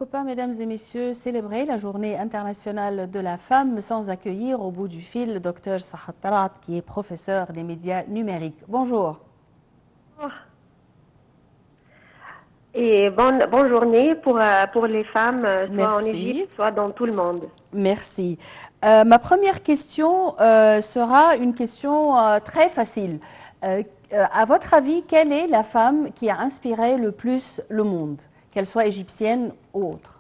peut pas, mesdames et messieurs, célébrer la journée internationale de la femme sans accueillir au bout du fil le docteur Sahat Talat, qui est professeur des médias numériques. Bonjour. Et bonne journée pour les femmes, soit en Merci. Égypte, soit dans tout le monde. Merci. Ma première question sera une question très facile. À votre avis, quelle est la femme qui a inspiré le plus le monde, qu'elle soit égyptienne ou autre?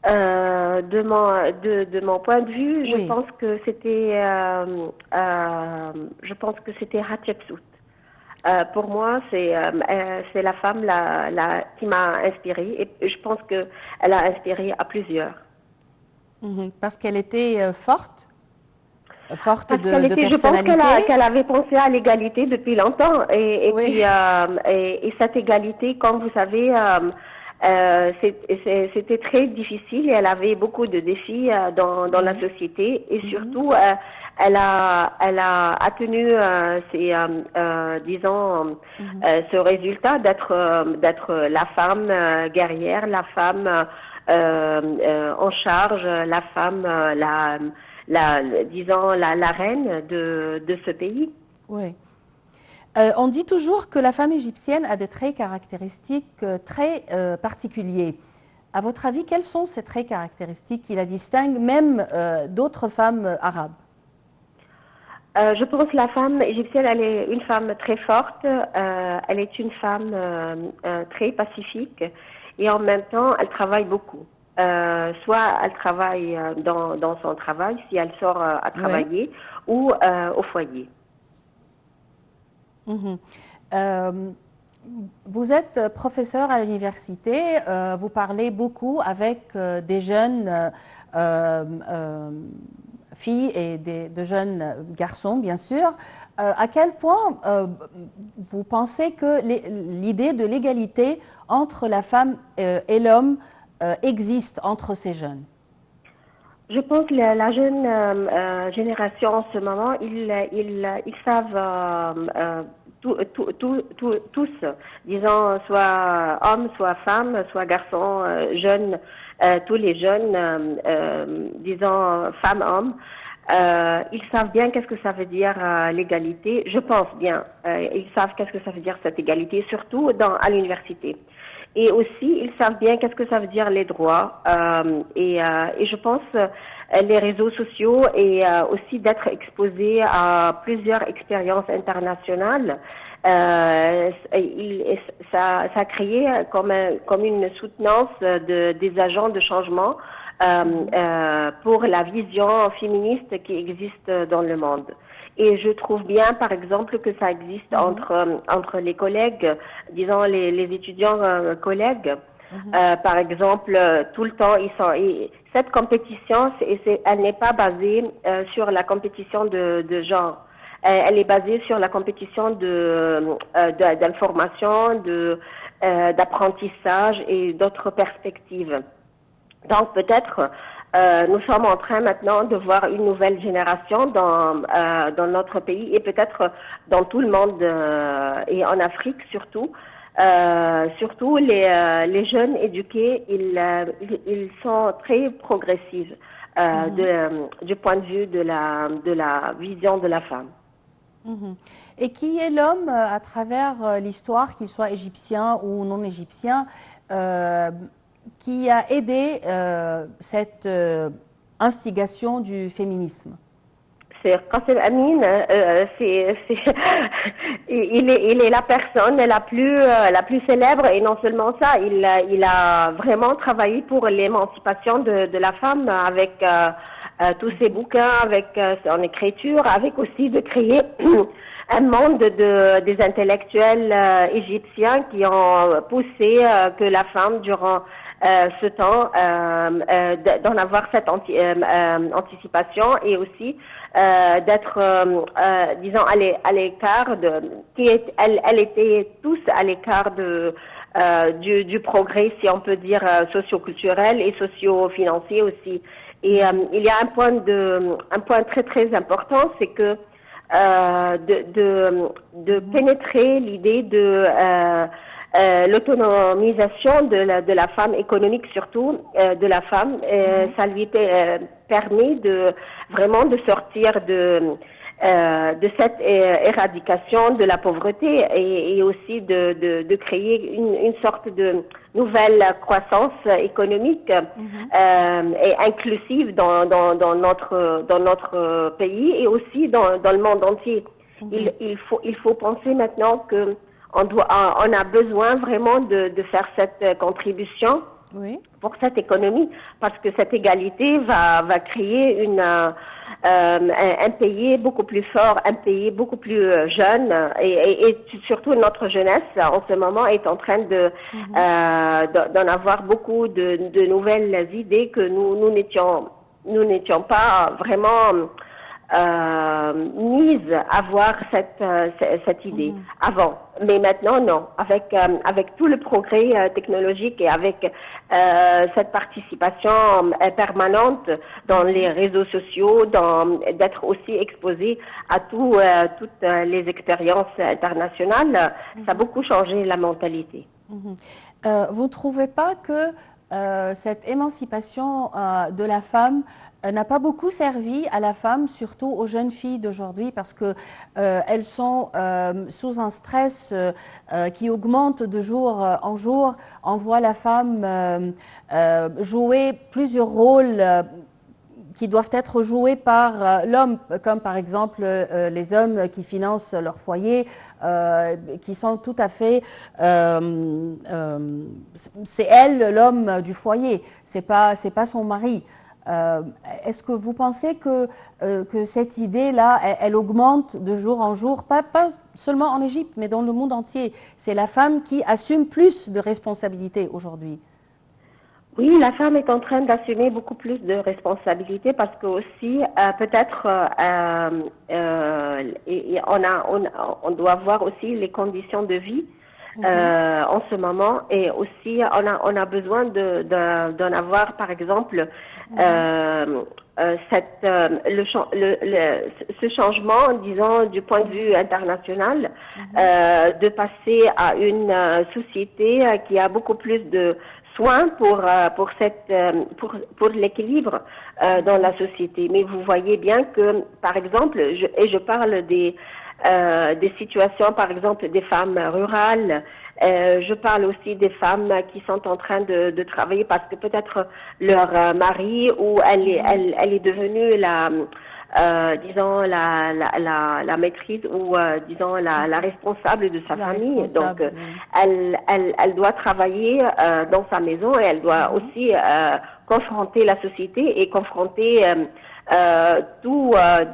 De mon point de vue, Oui. je pense que c'était Hatshepsut. Pour moi, c'est la femme qui m'a inspirée et je pense qu'elle a inspiré à plusieurs. Parce qu'elle était forte, forte Parce de je pense personnalité. qu'elle avait pensé à l'égalité depuis longtemps et Oui. puis et cette égalité, comme vous savez, c'était très difficile et elle avait beaucoup de défis dans la société et surtout elle a tenu disons ce résultat d'être la femme guerrière, la femme en charge, la femme disons la reine de ce pays. Oui. On dit toujours que la femme égyptienne a des traits caractéristiques très particuliers. À votre avis, quels sont ces traits caractéristiques qui la distinguent même d'autres femmes arabes? Je pense que la femme égyptienne, elle est une femme très forte, elle est une femme très pacifique et en même temps, elle travaille beaucoup. Soit elle travaille dans son travail, si elle sort à travailler, ou au foyer. Vous êtes professeur à l'université, vous parlez beaucoup avec des jeunes filles et de jeunes garçons, bien sûr. À quel point vous pensez que l'idée de l'égalité entre la femme et l'homme existe entre ces jeunes? Je pense que la jeune génération en ce moment, ils savent tous, disons, soit hommes, soit femmes, soit garçons, jeunes, tous les jeunes, disons, femmes, hommes, ils savent bien qu'est-ce que ça veut dire l'égalité. Je pense bien, ils savent qu'est-ce que ça veut dire cette égalité, surtout à l'université. Et aussi, ils savent bien qu'est-ce que ça veut dire les droits. Et je pense les réseaux sociaux et aussi d'être exposé à plusieurs expériences internationales, ça a créé comme une soutenance des agents de changement pour la vision féministe qui existe dans le monde. Et je trouve bien, par exemple, que ça existe entre les collègues, disons les étudiants collègues. Par exemple, tout le temps, cette compétition, elle n'est pas basée sur la compétition de genre. Elle est basée sur la compétition d'information, d'apprentissage et d'autres perspectives. Donc peut-être nous sommes en train maintenant de voir une nouvelle génération dans notre pays et peut-être dans tout le monde et en Afrique surtout. Surtout les jeunes éduqués, ils sont très progressifs du point de vue de la vision de la femme. Et qui est l'homme à travers l'histoire, qu'il soit égyptien ou non égyptien, qui a aidé cette instigation du féminisme? C'est Qasem Amin, il est la personne la plus célèbre et non seulement ça, il a vraiment travaillé pour l'émancipation de la femme avec tous ses bouquins, avec son écriture, avec aussi de créer un monde des intellectuels égyptiens qui ont poussé que la femme durant ce temps d'en avoir cette anticipation et aussi d'être, disons, à l'écart elle était tous à l'écart du progrès, si on peut dire, socio-culturel et socio-financier aussi. Et il y a un point très très important, c'est que de pénétrer l'idée l'autonomisation de la femme économique, surtout de la femme. Ça lui permet vraiment de sortir de cette éradication de la pauvreté et aussi de créer une sorte de nouvelle croissance économique et inclusive dans notre pays et aussi dans le monde entier. Il faut penser maintenant que on a besoin vraiment de faire cette contribution pour cette économie, parce que cette égalité va créer un pays beaucoup plus fort, un pays beaucoup plus jeune, et surtout notre jeunesse en ce moment est en train d'en avoir beaucoup de nouvelles idées que nous n'étions pas vraiment mise à voir cette idée avant. Mais maintenant, non. Avec tout le progrès technologique et avec cette participation permanente dans les réseaux sociaux, d'être aussi exposé à toutes les expériences internationales, ça a beaucoup changé la mentalité. Vous ne trouvez pas que cette émancipation de la femme n'a pas beaucoup servi à la femme, surtout aux jeunes filles d'aujourd'hui, parce que elles sont sous un stress qui augmente de jour en jour. On voit la femme jouer plusieurs rôles qui doivent être joués par l'homme, comme par exemple les hommes qui financent leur foyer, qui sont tout à fait... c'est elle, l'homme du foyer, c'est pas son mari. Est-ce que vous pensez que cette idée-là, elle augmente de jour en jour, pas seulement en Égypte, mais dans le monde entier? C'est la femme qui assume plus de responsabilités aujourd'hui. Oui, la femme est en train d'assumer beaucoup plus de responsabilités parce que aussi peut-être on doit voir aussi les conditions de vie en ce moment, et aussi on a besoin d'en avoir par exemple ce changement, disons, du point de vue international, de passer à une société qui a beaucoup plus de soins pour l'équilibre dans la société. Mais vous voyez bien que, par exemple, je parle des situations, par exemple, des femmes rurales. Je parle aussi des femmes qui sont en train de travailler parce que peut-être leur mari ou elle est devenue disons la maîtrise ou disons la responsable de sa famille. Donc elle doit travailler dans sa maison et elle doit aussi confronter la société et confronter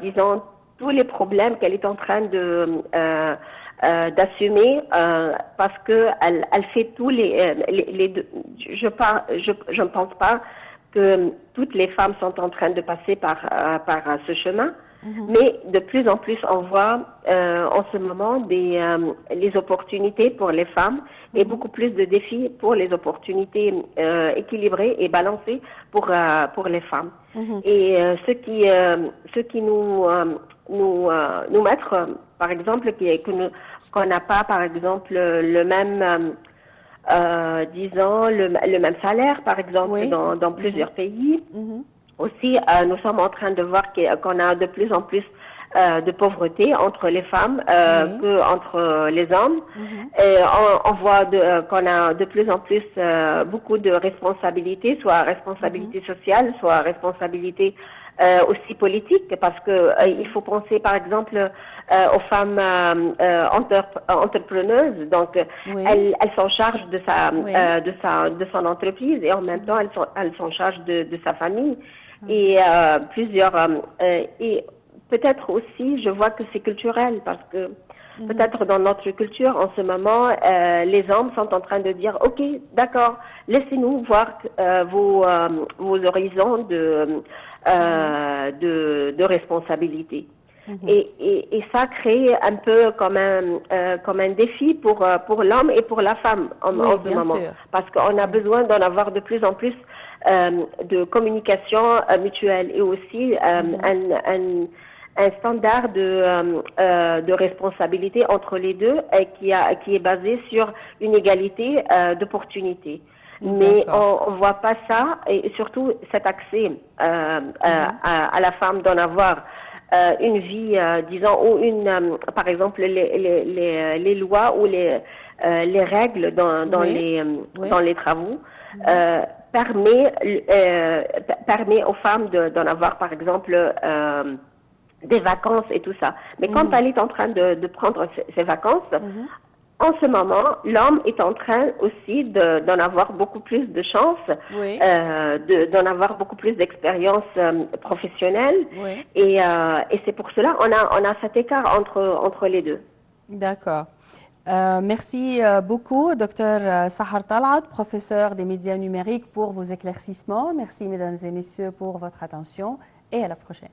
disons tous les problèmes qu'elle est en train d'assumer parce que elle fait tous les deux. Je ne pense pas que toutes les femmes sont en train de passer par ce chemin, mais de plus en plus on voit en ce moment les opportunités pour les femmes et beaucoup plus de défis pour les opportunités équilibrées et balancées pour les femmes. Et ce qui nous mettre, par exemple, qu'on n'a pas, par exemple, le même, disons, le même salaire, par exemple, dans plusieurs pays. Aussi, nous sommes en train de voir qu'on a de plus en plus de pauvreté entre les femmes qu'entre les hommes. Et on voit qu'on a de plus en plus beaucoup de responsabilités, soit responsabilité sociale, soit responsabilité aussi politique, parce que il faut penser par exemple aux femmes entrepreneuses, donc elles sont en charge de son entreprise et en même temps elles sont en charge de sa famille et plusieurs et peut-être aussi je vois que c'est culturel parce que peut-être dans notre culture en ce moment les hommes sont en train de dire ok d'accord, laissez-nous voir vos horizons de responsabilité. Et ça crée un peu comme un défi pour l'homme et pour la femme en ce moment. Parce qu'on a besoin d'en avoir de plus en plus de communication mutuelle et aussi un standard de responsabilité entre les deux qui est basé sur une égalité d'opportunités. Mais on ne voit pas ça, et surtout cet accès à la femme d'en avoir une vie, disons, ou par exemple, les lois ou les règles dans les travaux permet aux femmes d'en avoir, par exemple, des vacances et tout ça. Mais quand elle est en train de prendre ses vacances, en ce moment, l'homme est en train aussi d'en avoir beaucoup plus de chance, d'en avoir beaucoup plus d'expérience professionnelle. Et c'est pour cela qu'on a cet écart entre les deux. D'accord. Merci beaucoup, Dr Sahar Talat, professeur des médias numériques, pour vos éclaircissements. Merci, mesdames et messieurs, pour votre attention et à la prochaine.